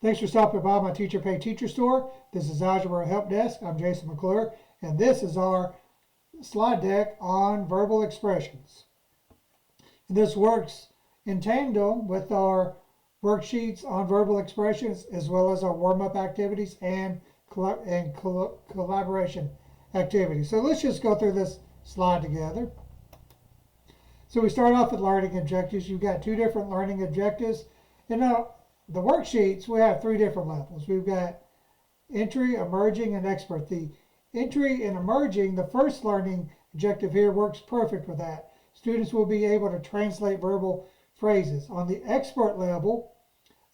Thanks for stopping by my Teacher Pay Teacher Store. This is Algebra Help Desk. I'm Jason McClure, and this is our slide deck on verbal expressions. And this works in tandem with our worksheets on verbal expressions, as well as our warm-up activities and collaboration activities. So let's just go through this slide together. So we start off with learning objectives. You've got two different learning objectives. And now the worksheets, we have three different levels. We've got entry, emerging, and expert. The entry and emerging, the first learning objective here works perfect with that. Students will be able to translate verbal phrases. On the expert level,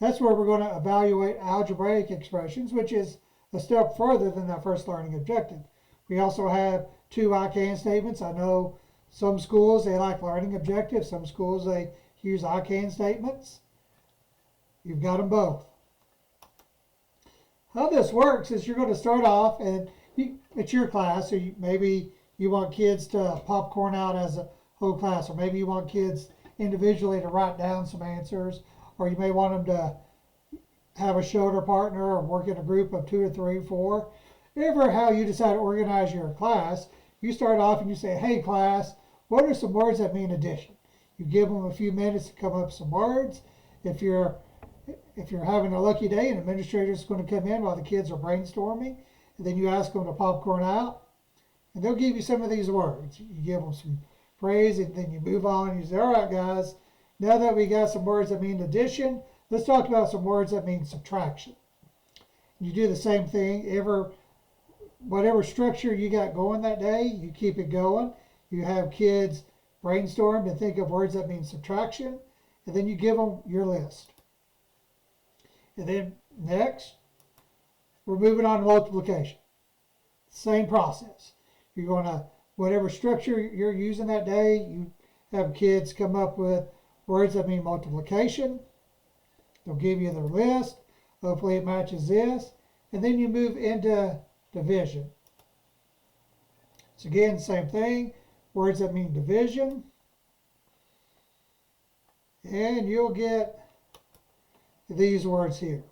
that's where we're going to evaluate algebraic expressions, which is a step further than that first learning objective. We also have two I can statements. I know some schools, they like learning objectives. Some schools, they use I can statements. You've got them both. How this works is you're going to start off, and it's your class, so maybe you want kids to popcorn out as a whole class, or maybe you want kids individually to write down some answers, or you may want them to have a shoulder partner or work in a group of 2 or 3 or 4. Whatever how you decide to organize your class, you start off and you say, hey class, what are some words that mean addition? You give them a few minutes to come up with some words. If you're having a lucky day, an administrator is going to come in while the kids are brainstorming, and then you ask them to popcorn out, and they'll give you some of these words. You give them some praise, and then you move on, and you say, all right, guys, now that we got some words that mean addition, let's talk about some words that mean subtraction. You do the same thing. Whatever structure you got going that day, you keep it going. You have kids brainstorm and think of words that mean subtraction, and then you give them your list. And then next, we're moving on to multiplication. Same process. You're going to, whatever structure you're using that day, you have kids come up with words that mean multiplication. They'll give you their list. Hopefully it matches this. And then you move into division. So again, same thing. Words that mean division. And you'll get these words here.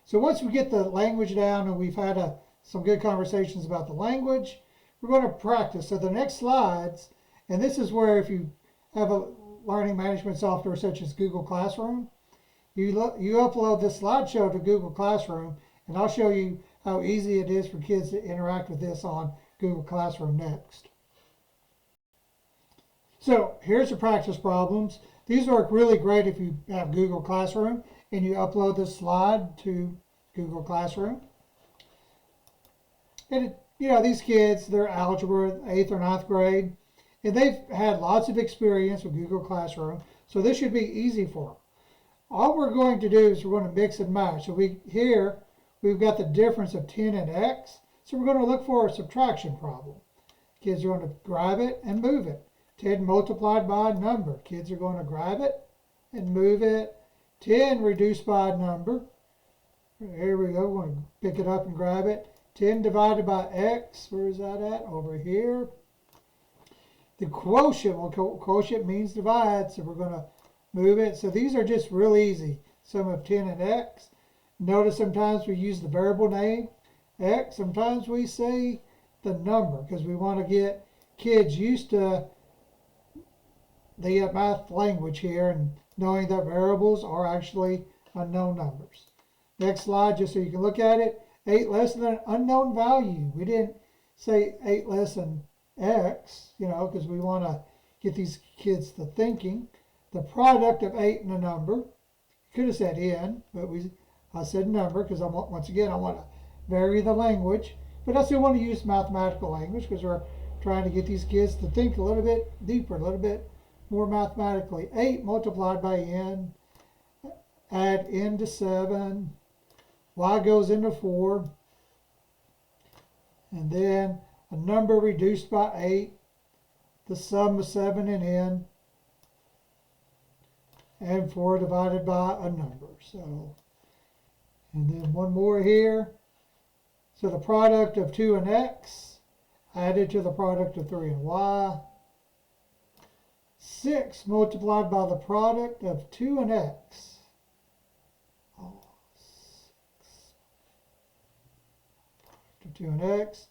So once we get the language down and we've had some good conversations about the language, we're going to practice. So the next slides, and this is where if you have a learning management software such as Google Classroom, you upload this slideshow to Google Classroom, and I'll show you how easy it is for kids to interact with this on Google Classroom next. So here's the practice problems. These work really great if you have Google Classroom and you upload this slide to Google Classroom. And these kids, they're algebra, 8th or 9th grade, and they've had lots of experience with Google Classroom, so this should be easy for them. All we're going to do is we're going to mix and match. So here we've got the difference of 10 and x, so we're going to look for a subtraction problem. Kids are going to grab it and move it. 10 multiplied by a number. Kids are going to grab it and move it. 10 reduced by a number. Here we go. We're going to pick it up and grab it. 10 divided by x. Where is that at? Over here. The quotient. Well, quotient means divide, so we're going to move it. So these are just real easy. Sum of 10 and x. Notice sometimes we use the variable name, x. Sometimes we say the number because we want to get kids used to the math language here and knowing that variables are actually unknown numbers. Next slide, just so you can look at it. 8 less than an unknown value. We didn't say 8 less than x, because we want to get these kids to thinking. The product of 8 and a number. Could have said n, but I said number because once again I want to vary the language. But I still want to use mathematical language because we're trying to get these kids to think a little bit deeper, a little bit more mathematically. 8 multiplied by n, add n to 7, y goes into 4, and then a number reduced by 8, the sum of 7 and n, and 4 divided by a number. So, and then one more here. So the product of 2 and x added to the product of 3 and y. 6 multiplied by the product of 2 and x. 2 and x.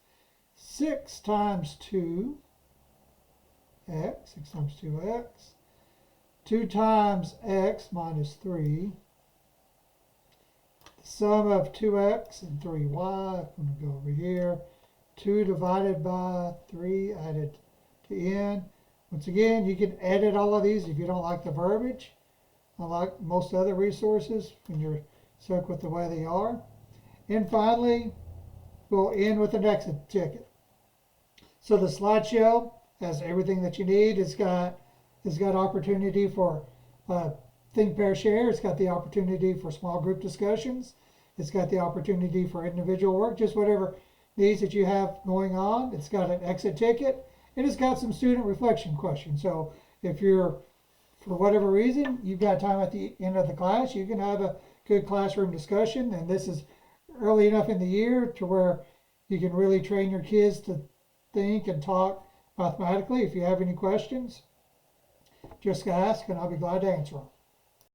6 times 2, x. 6 times 2x. 2 times x minus 3. The sum of 2x and 3y, I'm going to go over here. 2 divided by 3 added to n. Once again, you can edit all of these if you don't like the verbiage. Unlike most other resources, when you're stuck with the way they are. And finally, we'll end with an exit ticket. So the slideshow has everything that you need. It's got opportunity for think, pair, share. It's got the opportunity for small group discussions. It's got the opportunity for individual work, just whatever needs that you have going on. It's got an exit ticket, and it's got some student reflection questions. So if you're, for whatever reason, you've got time at the end of the class, you can have a good classroom discussion, and this is early enough in the year to where you can really train your kids to think and talk mathematically. If you have any questions, just ask and I'll be glad to answer them.